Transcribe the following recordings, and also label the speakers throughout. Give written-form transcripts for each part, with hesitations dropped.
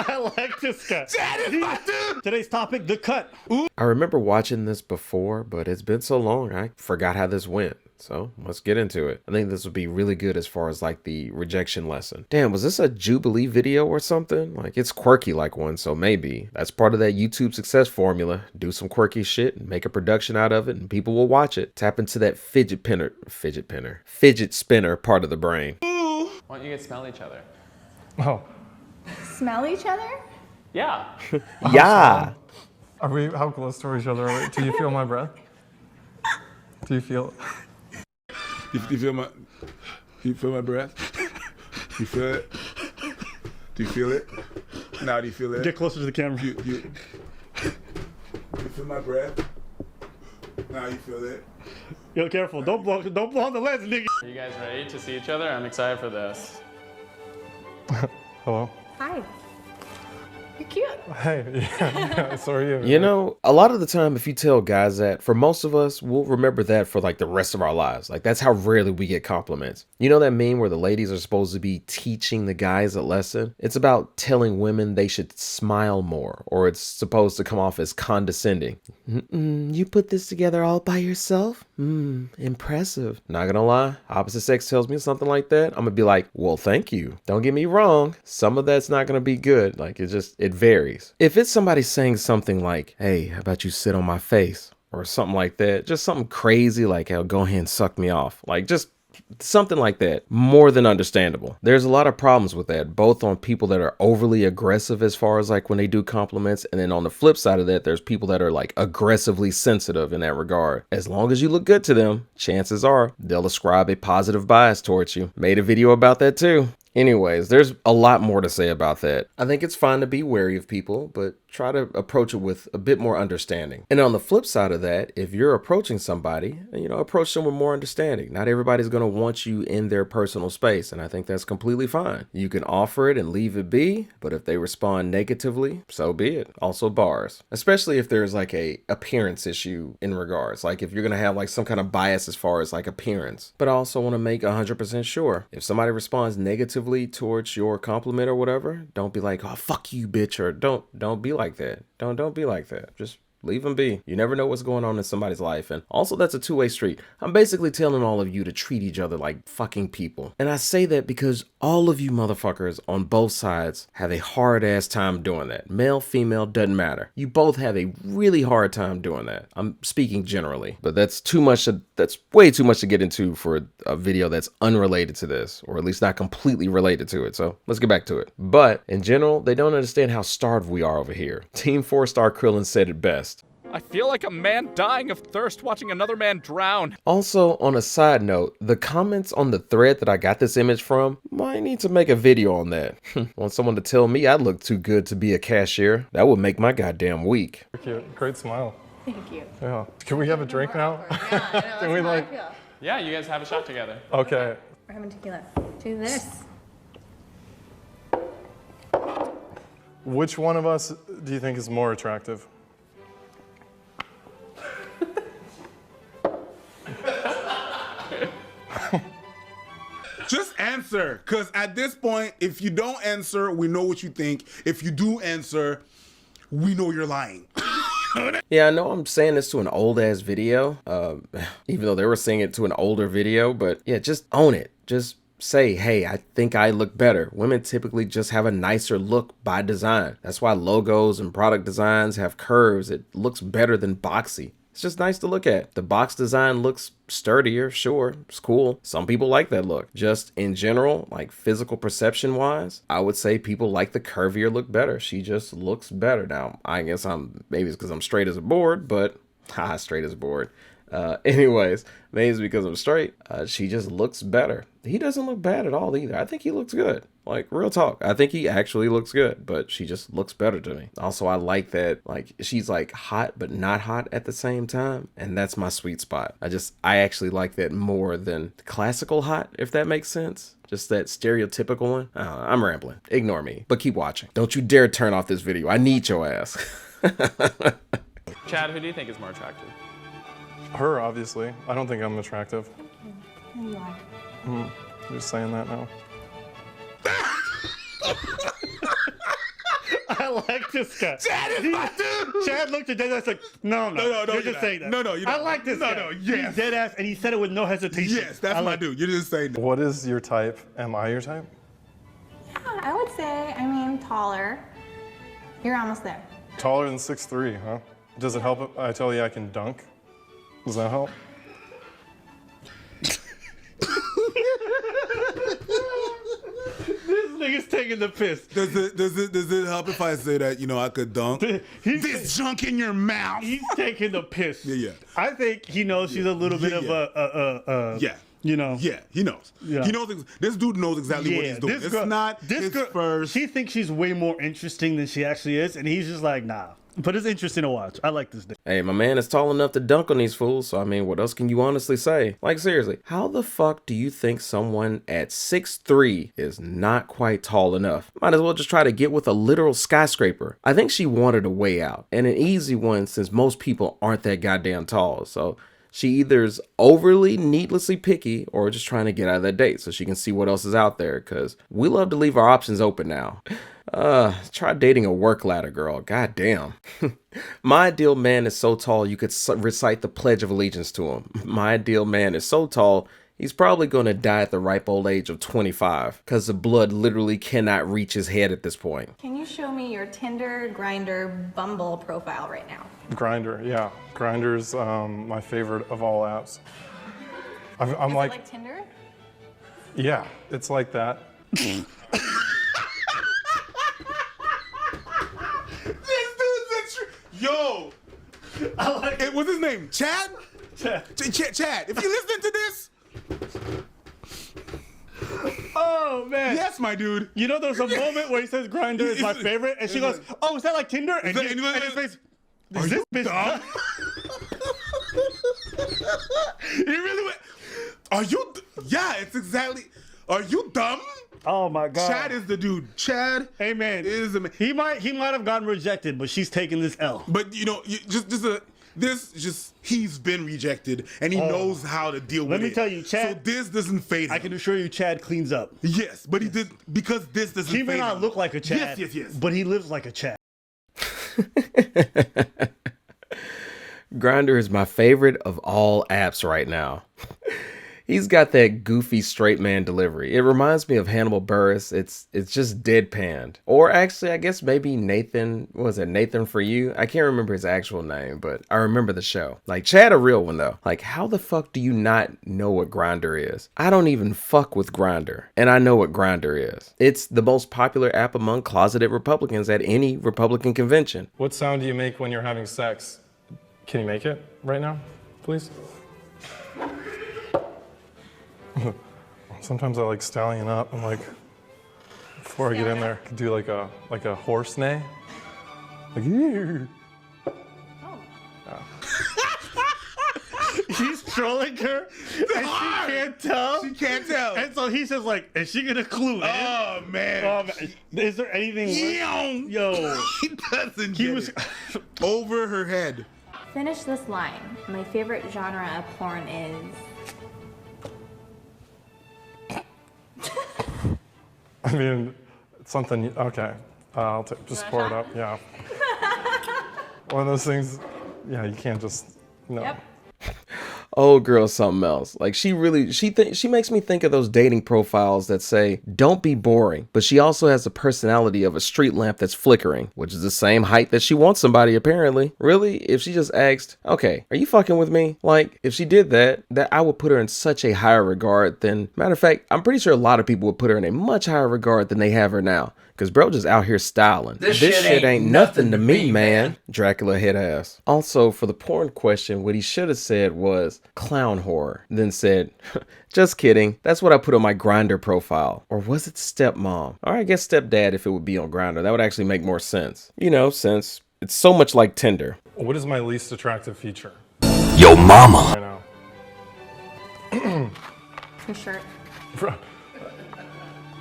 Speaker 1: I like this guy. That is my dude. Today's topic, the cut. Ooh.
Speaker 2: I remember watching this before, but it's been so long, I forgot how this went. So let's get into it. I think this would be really good as far as like the rejection lesson. Damn, was this a Jubilee video or something? Like, it's quirky like one, so maybe that's part of that YouTube success formula. Do some quirky shit and make a production out of it and people will watch it. Tap into that fidget spinner part of the brain.
Speaker 3: Why don't you guys smell each other?
Speaker 4: Oh.
Speaker 5: Smell each other?
Speaker 3: Yeah.
Speaker 2: Yeah.
Speaker 4: Are we, how close to each other are we? Do you feel my breath? Do you feel?
Speaker 6: Do you feel my breath? You feel it? Do you feel it? Now do you feel it?
Speaker 1: Get closer to the camera.
Speaker 6: You feel my breath? Now you feel it?
Speaker 1: Yo, careful. Don't blow on the lens, nigga.
Speaker 3: Are you guys ready to see each other? I'm excited for this.
Speaker 4: Hello?
Speaker 5: Hi. You're cute.
Speaker 4: Hey, yeah, so are you.
Speaker 2: You know, a lot of the time, if you tell guys that, for most of us, we'll remember that for like the rest of our lives. Like, that's how rarely we get compliments. You know that meme where the ladies are supposed to be teaching the guys a lesson? It's about telling women they should smile more, or it's supposed to come off as condescending. You put this together all by yourself? Impressive. Not gonna lie, opposite sex tells me something like that, I'm gonna be like, well, thank you. Don't get me wrong, some of that's not gonna be good. Like, it varies. If it's somebody saying something like, hey, how about you sit on my face? Or something like that, just something crazy like, oh, go ahead and suck me off. Like, just something like that, more than understandable. There's a lot of problems with that, both on people that are overly aggressive as far as like when they do compliments, and then on the flip side of that, there's people that are like aggressively sensitive in that regard. As long as you look good to them, chances are they'll ascribe a positive bias towards you. Made a video about that too. Anyways, there's a lot more to say about that. I think it's fine to be wary of people, but try to approach it with a bit more understanding. And on the flip side of that, if you're approaching somebody, you know, approach them with more understanding. Not everybody's going to want you in their personal space, and I think that's completely fine. You can offer it and leave it be, but if they respond negatively, so be it. Also bars, especially if there's like a appearance issue in regards, like if you're going to have like some kind of bias as far as like appearance. But I also want to make 100% sure if somebody responds negatively towards your compliment or whatever, don't be like, oh, fuck you, bitch, or don't be like that. Don't be like that. Just leave them be. You never know what's going on in somebody's life. And also, that's a two-way street. I'm basically telling all of you to treat each other like fucking people. And I say that because all of you motherfuckers on both sides have a hard ass time doing that. Male, female, doesn't matter. You both have a really hard time doing that. I'm speaking generally, but that's way too much to get into for a video that's unrelated to this, or at least not completely related to it. So let's get back to it. But in general, they don't understand how starved we are over here. Team 4-Star Krillin said it best.
Speaker 7: I feel like a man dying of thirst watching another man drown.
Speaker 2: Also, on a side note, the comments on the thread that I got this image from, might need to make a video on that. Want someone to tell me I look too good to be a cashier? That would make my goddamn week.
Speaker 4: Cute. Great smile.
Speaker 5: Thank you.
Speaker 4: Yeah. Can we have a drink now?
Speaker 5: Yeah, I know,
Speaker 4: Can we like?
Speaker 3: Yeah, you guys have a shot together.
Speaker 4: Okay.
Speaker 5: We're having tequila. Do this.
Speaker 4: Which one of us do you think is more attractive?
Speaker 6: Just answer, because at this point, if you don't answer, we know what you think. If you do answer, we know you're lying.
Speaker 2: Yeah, I know I'm saying this to an old ass video, even though they were saying it to an older video, but yeah, just own it. Just say, hey, I think I look better. Women typically just have a nicer look by design. That's why logos and product designs have curves. It looks better than boxy. It's just nice to look at. The box design looks sturdier, sure, it's cool. Some people like that look. Just in general, like physical perception wise, I would say people like the curvier look better. She just looks better. Now, I guess maybe it's because I'm straight as a board, but straight as a board. Anyways, maybe it's because I'm straight. She just looks better. He doesn't look bad at all either. I think he looks good. Like, real talk. I think he actually looks good, but she just looks better to me. Also, I like that, like, she's like hot, but not hot at the same time. And that's my sweet spot. I actually like that more than classical hot, if that makes sense. Just that stereotypical one. I'm rambling. Ignore me, but keep watching. Don't you dare turn off this video. I need your ass.
Speaker 3: Chad, who do you think is more attractive?
Speaker 4: Her, obviously. I don't think I'm attractive.
Speaker 5: Here you are.
Speaker 4: You're saying that now.
Speaker 1: I like this guy.
Speaker 6: Chad is my dude.
Speaker 1: Chad looked at Deadass like, no,
Speaker 6: No,
Speaker 1: you're
Speaker 6: you're
Speaker 1: just
Speaker 6: not.
Speaker 1: saying that.
Speaker 6: No, you're not.
Speaker 1: I like this guy.
Speaker 6: No, yes.
Speaker 1: He's Deadass, and he said it with no hesitation.
Speaker 6: Yes, that's my dude. You're just saying that.
Speaker 4: What is your type? Am I your type?
Speaker 5: Yeah, I would say, taller. You're almost there.
Speaker 4: Taller than 6'3", huh? Does it help if I tell you I can dunk? Does that help?
Speaker 1: This nigga's taking the piss.
Speaker 6: Does it help if I say that, I could dunk? This junk in your mouth.
Speaker 1: He's taking the piss.
Speaker 6: Yeah.
Speaker 1: I think he knows she's a little bit of
Speaker 6: Yeah. Yeah, he knows.
Speaker 1: Yeah.
Speaker 6: He knows. This dude knows exactly what he's doing.
Speaker 1: This girl,
Speaker 6: first.
Speaker 1: She thinks she's way more interesting than she actually is, and he's just like, nah. But it's interesting to watch. I like this.
Speaker 2: Hey, my man is tall enough to dunk on these fools, so I mean, what else can you honestly say? Like, seriously, how the fuck do you think someone at 6'3" is not quite tall enough? Might as well just try to get with a literal skyscraper. I think she wanted a way out, and an easy one since most people aren't that goddamn tall, so she either is overly needlessly picky or just trying to get out of that date so she can see what else is out there, because we love to leave our options open now. Try dating a work ladder girl. God damn. My ideal man is so tall you could recite the Pledge of Allegiance to him. My ideal man is so tall he's probably going to die at the ripe old age of 25 because the blood literally cannot reach his head at this point.
Speaker 5: Can you show me your Tinder, Grindr, Bumble profile right now?
Speaker 4: Grindr, yeah. Grindr's my favorite of all apps. I'm
Speaker 5: Is
Speaker 4: like,
Speaker 5: it like Tinder?
Speaker 4: yeah, it's like that.
Speaker 6: Yo,
Speaker 1: I like it.
Speaker 6: What's his name? Chad?
Speaker 1: Chad.
Speaker 6: Chad, if you listen to this,
Speaker 1: Oh, man.
Speaker 6: yes, my dude.
Speaker 1: You know, there's a moment where he says Grindr is my favorite, and she goes, oh, is that like Tinder? And
Speaker 6: that-
Speaker 1: his face,
Speaker 6: Are
Speaker 1: is
Speaker 6: you
Speaker 1: this bitch
Speaker 6: dumb? He really went, are you, yeah, it's exactly, are you dumb?
Speaker 1: Oh, my God.
Speaker 6: Chad is the dude. Chad
Speaker 1: Hey, man.
Speaker 6: is the man.
Speaker 1: He might have gotten rejected, but she's taking this L.
Speaker 6: But he's been rejected and he knows how to deal with it.
Speaker 1: Let me tell you, Chad-
Speaker 6: So this doesn't fade him.
Speaker 1: I can assure you Chad cleans up.
Speaker 6: Yes, but he did, because this doesn't
Speaker 1: He
Speaker 6: fade
Speaker 1: may not
Speaker 6: him.
Speaker 1: look like a Chad,
Speaker 6: Yes.
Speaker 1: but he lives like a Chad.
Speaker 2: Grindr is my favorite of all apps right now. He's got that goofy straight man delivery. It reminds me of Hannibal Buress. It's just deadpanned. Or actually, I guess maybe Nathan, was it Nathan For You? I can't remember his actual name, but I remember the show. Like, Chad a real one though. Like, how the fuck do you not know what Grindr is? I don't even fuck with Grindr, and I know what Grindr is. It's the most popular app among closeted Republicans at any Republican convention.
Speaker 4: What sound do you make when you're having sex? Can you make it right now, please? Sometimes I like stallion up. I'm like, before I get in there, I could do like a horse neigh. Like, "Ew."
Speaker 1: He's trolling her, and she can't tell.
Speaker 6: She can't tell.
Speaker 1: And so he's just like, is she gonna clue in?
Speaker 6: Oh, man.
Speaker 1: Man, is there anything? Yo,
Speaker 6: He doesn't
Speaker 1: he
Speaker 6: get
Speaker 1: was.
Speaker 6: it. Over her head.
Speaker 5: Finish this line. My favorite genre of porn is...
Speaker 4: I mean, it's something, okay. I'll just pour it up, yeah. One of those things, yeah, you can't just, no.
Speaker 5: Yep.
Speaker 2: Oh, girl, something else. Like, she makes me think of those dating profiles that say, don't be boring. But she also has the personality of a street lamp that's flickering, which is the same height that she wants somebody, apparently. Really? If she just asked, okay, are you fucking with me? Like, if she did that I would put her in such a higher regard than, matter of fact, I'm pretty sure a lot of people would put her in a much higher regard than they have her now. Cause bro just out here styling. This shit ain't nothing to me, man. Dracula hit ass. Also, for the porn question, what he should have said was clown horror. Then said, just kidding. That's what I put on my Grindr profile. Or was it stepmom? Or I guess stepdad if it would be on Grindr. That would actually make more sense. You know, since it's so much like Tinder.
Speaker 4: What is my least attractive feature?
Speaker 7: Yo mama.
Speaker 4: Right now.
Speaker 5: Your shirt.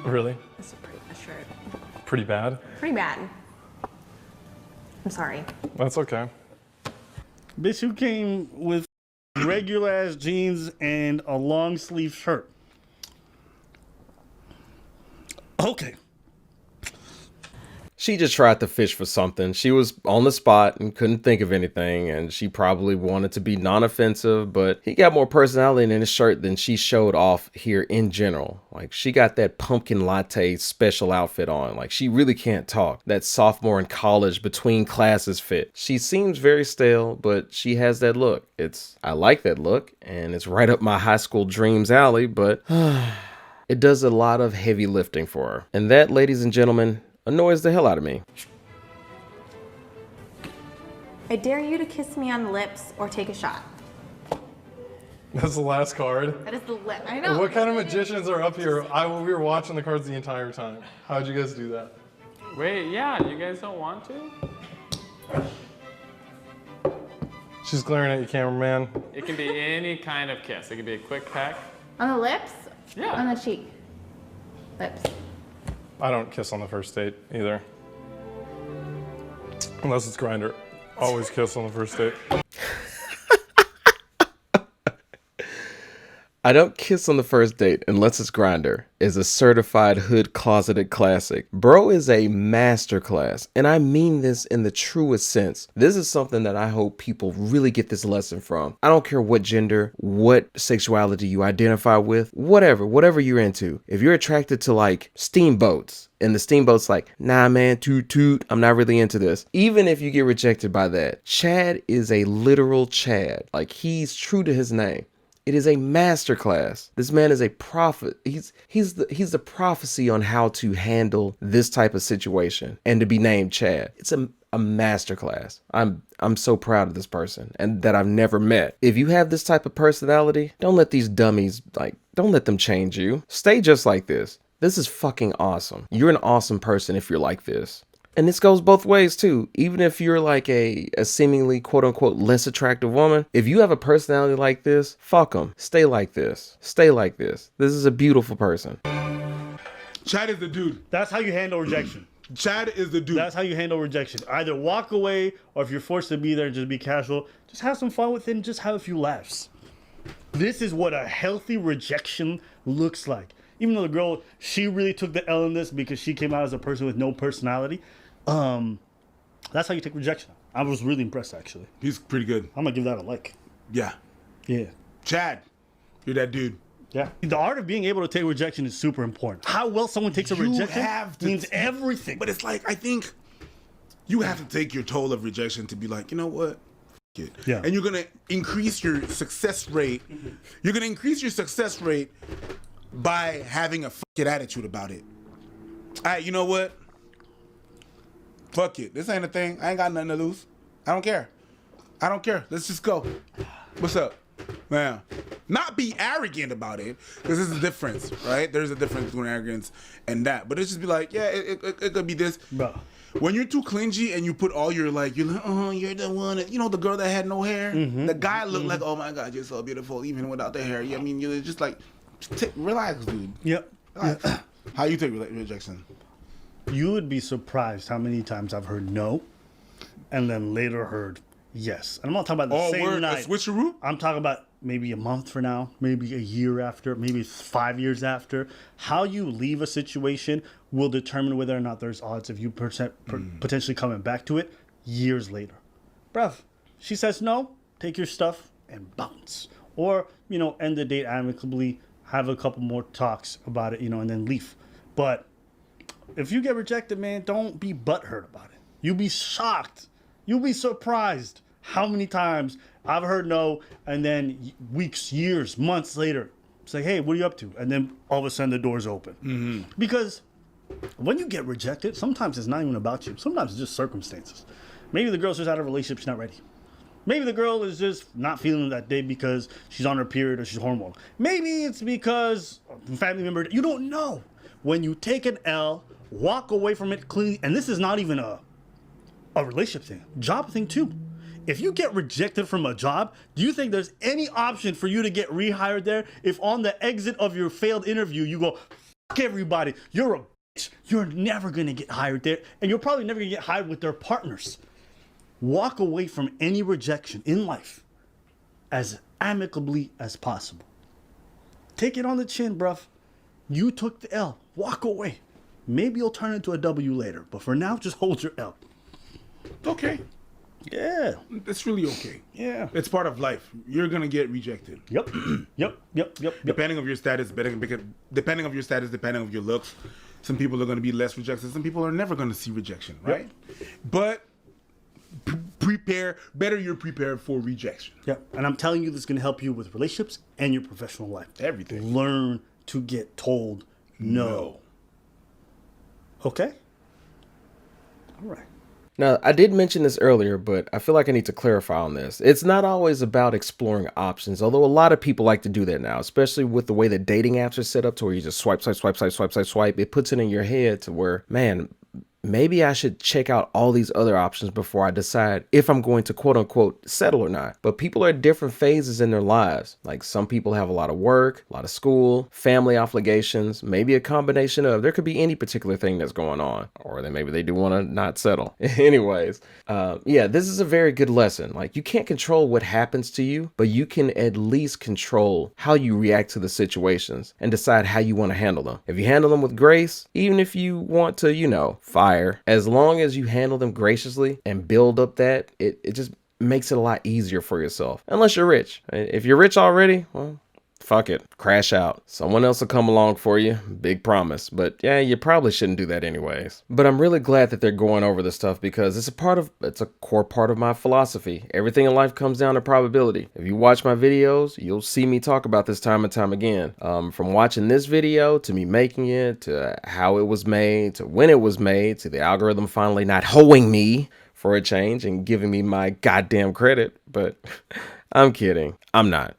Speaker 4: Really?
Speaker 5: It's a pretty good shirt.
Speaker 4: Pretty bad?
Speaker 5: Pretty bad. I'm sorry.
Speaker 4: That's okay.
Speaker 1: Bitch, you came with regular ass jeans and a long sleeve shirt. Okay.
Speaker 2: She just tried to fish for something. She was on the spot and couldn't think of anything, and she probably wanted to be non-offensive, but he got more personality in his shirt than she showed off here in general. Like, she got that pumpkin latte special outfit on. Like, she really can't talk. That sophomore in college between classes fit. She seems very stale, but she has that look. I like that look, and it's right up my high school dreams alley, but it does a lot of heavy lifting for her. And that, ladies and gentlemen, annoys the hell out of me.
Speaker 5: I dare you to kiss me on the lips or take a shot.
Speaker 4: That's the last card.
Speaker 5: That is the lip. I know.
Speaker 4: What kind of magicians are up here? We were watching the cards the entire time. How'd you guys do that?
Speaker 3: Wait, yeah, you guys don't want to?
Speaker 4: She's glaring at you, cameraman.
Speaker 3: It can be any kind of kiss. It can be a quick peck.
Speaker 5: On the lips?
Speaker 3: Yeah.
Speaker 5: On the cheek. Lips.
Speaker 4: I don't kiss on the first date either. Unless it's Grindr. Always kiss on the first date.
Speaker 2: I don't kiss on the first date unless it's Grindr is a certified hood closeted classic. Bro is a masterclass, and I mean this in the truest sense. This is something that I hope people really get this lesson from. I don't care what gender, what sexuality you identify with, whatever you're into. If you're attracted to like steamboats, and the steamboat's like, nah man, toot toot, I'm not really into this. Even if you get rejected by that, Chad is a literal Chad. Like, he's true to his name. It is a masterclass. This man is a prophet. He's the prophecy on how to handle this type of situation and to be named Chad. It's a masterclass. I'm so proud of this person and that I've never met. If you have this type of personality, don't let these dummies, don't let them change you. Stay just like this. This is fucking awesome. You're an awesome person if you're like this. And this goes both ways too. Even if you're like a seemingly quote unquote less attractive woman, if you have a personality like this, fuck them. Stay like this. Stay like this. This is a beautiful person.
Speaker 6: Chad is the dude.
Speaker 1: That's how you handle rejection.
Speaker 6: Chad is the dude.
Speaker 1: That's how you handle rejection. Either walk away, or if you're forced to be there, just be casual. Just have some fun with it and just have a few laughs. This is what a healthy rejection looks like. Even though the girl, she really took the L in this because she came out as a person with no personality. That's how you take rejection. I was really impressed, actually.
Speaker 6: He's pretty good.
Speaker 1: I'm gonna give that a like.
Speaker 6: Yeah.
Speaker 1: Yeah.
Speaker 6: Chad, you're that dude.
Speaker 1: Yeah. The art of being able to take rejection is super important. How well someone takes a rejection means everything.
Speaker 6: But it's like, I think you have to take your toll of rejection to be like, you know what? F it.
Speaker 1: Yeah.
Speaker 6: And you're gonna increase your success rate. You're gonna increase your success rate by having a f it attitude about it. All right, you know what? Fuck it. This ain't a thing. I ain't got nothing to lose. I don't care. I don't care. Let's just go. What's up? Man. Not be arrogant about it, because there's a difference, right? There's a difference between arrogance and that. But it's just be like, yeah, it could be this.
Speaker 1: Bro.
Speaker 6: When you're too clingy and you put all your you're like, oh, you're the one. You know, the girl that had no hair? The guy looked like, oh my God, you're so beautiful, even without the hair. I mean, you're just like, relax, dude.
Speaker 1: Yep.
Speaker 6: Relax. How you take rejection?
Speaker 1: You would be surprised how many times I've heard no and then later heard yes. And I'm not talking about the same night.
Speaker 6: A switcheroo?
Speaker 1: I'm talking about maybe a month from now, maybe a year after, maybe 5 years after. How you leave a situation will determine whether or not there's odds of you potentially coming back to it years later. Bruv, she says no, take your stuff and bounce. Or, end the date amicably, have a couple more talks about it, and then leave. But if you get rejected, man, don't be butthurt about it. You'll be shocked. You'll be surprised how many times I've heard no, and then weeks, years, months later, say, hey, what are you up to? And then all of a sudden the door's open. Because when you get rejected, sometimes it's not even about you. Sometimes it's just circumstances. Maybe the girl's just out of a relationship, she's not ready. Maybe the girl is just not feeling that day because she's on her period or she's hormonal. Maybe it's because a family member, you don't know. When you take an L, walk away from it cleanly, and this is not even a relationship thing, job thing too. If you get rejected from a job, do you think there's any option for you to get rehired there if on the exit of your failed interview you go, fuck everybody, you're a bitch, you're never gonna get hired there, and you're probably never gonna get hired with their partners. Walk away from any rejection in life as amicably as possible. Take it on the chin, bruv. You took the L. Walk away. Maybe you'll turn into a W later, but for now, just hold your L.
Speaker 6: Okay.
Speaker 1: Yeah.
Speaker 6: It's really okay.
Speaker 1: Yeah.
Speaker 6: It's part of life. You're gonna get rejected.
Speaker 1: Yep. Yep.
Speaker 6: Depending on your status, depending on your status, depending on your looks, some people are gonna be less rejected. Some people are never gonna see rejection, right? But you're prepared for rejection.
Speaker 1: Yep. And I'm telling you, this is gonna help you with relationships and your professional life.
Speaker 6: Everything.
Speaker 1: Learn to get told no. Okay? All right.
Speaker 2: Now, I did mention this earlier, but I feel like I need to clarify on this. It's not always about exploring options, although a lot of people like to do that now, especially with the way that dating apps are set up to where you just swipe. It puts it in your head to where, man, maybe I should check out all these other options before I decide if I'm going to quote unquote settle or not. But people are at different phases in their lives. Like some people have a lot of work, a lot of school, family obligations, maybe a combination of, there could be any particular thing that's going on, or then maybe they do want to not settle. Anyways, yeah, this is a very good lesson. Like you can't control what happens to you, but you can at least control how you react to the situations and decide how you want to handle them. If you handle them with grace, even if you want to, you know, fire, as long as you handle them graciously and build up that, it just makes it a lot easier for yourself. Unless you're rich. If you're rich already, well, fuck it. Crash out. Someone else will come along for you. Big promise. But yeah, you probably shouldn't do that anyways. But I'm really glad that they're going over this stuff because it's a core part of my philosophy. Everything in life comes down to probability. If you watch my videos, you'll see me talk about this time and time again. From watching this video to me making it, to how it was made, to when it was made, to the algorithm finally not hoeing me for a change and giving me my goddamn credit. But I'm kidding. I'm not.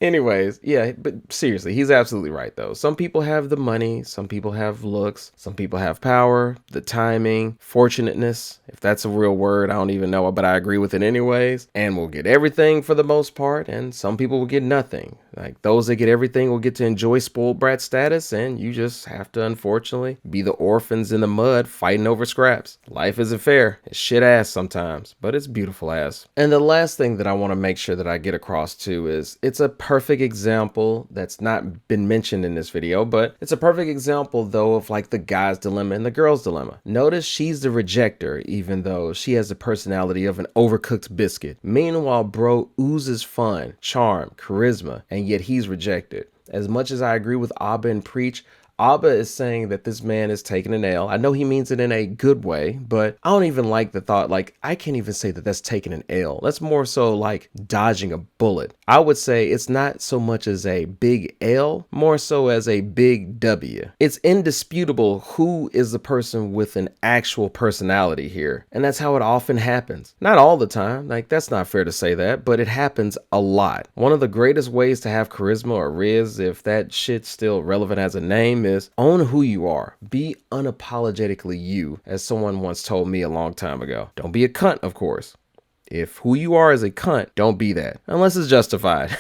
Speaker 2: Anyways, yeah, but seriously, he's absolutely right though. Some people have the money, some people have looks, some people have power, the timing, fortunateness, if that's a real word, I don't even know, but I agree with it anyways, and will get everything for the most part, and some people will get nothing. Like those that get everything will get to enjoy spoiled brat status, and you just have to unfortunately be the orphans in the mud fighting over scraps. Life isn't fair. It's shit ass sometimes, but it's beautiful ass. And the last thing that I want to make sure that I get across too is it's a perfect example that's not been mentioned in this video, but it's a perfect example though of like the guy's dilemma and the girl's dilemma. Notice she's the rejector even though she has the personality of an overcooked biscuit. Meanwhile, bro oozes fun, charm, charisma, and yet he's rejected. As much as I agree with Abba and Preach, Abba is saying that this man is taking an L. I know he means it in a good way, but I don't even like the thought, like, I can't even say that that's taking an L. That's more so like dodging a bullet. I would say it's not so much as a big L, more so as a big W. It's indisputable who is the person with an actual personality here, and that's how it often happens. Not all the time, like that's not fair to say that, but it happens a lot. One of the greatest ways to have charisma or riz, if that shit's still relevant as a name, is own who you are. Be unapologetically you, as someone once told me a long time ago. Don't be a cunt, of course. If who you are is a cunt, don't be that. Unless it's justified.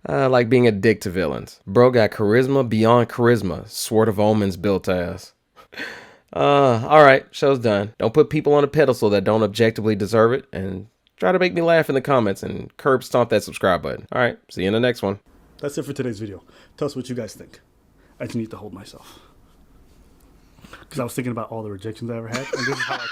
Speaker 2: Like being a dick to villains. Bro got charisma beyond charisma. Sword of Omens built ass. Alright, show's done. Don't put people on a pedestal that don't objectively deserve it. And try to make me laugh in the comments and curb stomp that subscribe button. Alright, see you in the next one.
Speaker 1: That's it for today's video. Tell us what you guys think. I just need to hold myself. Because I was thinking about all the rejections I ever had. And this is how I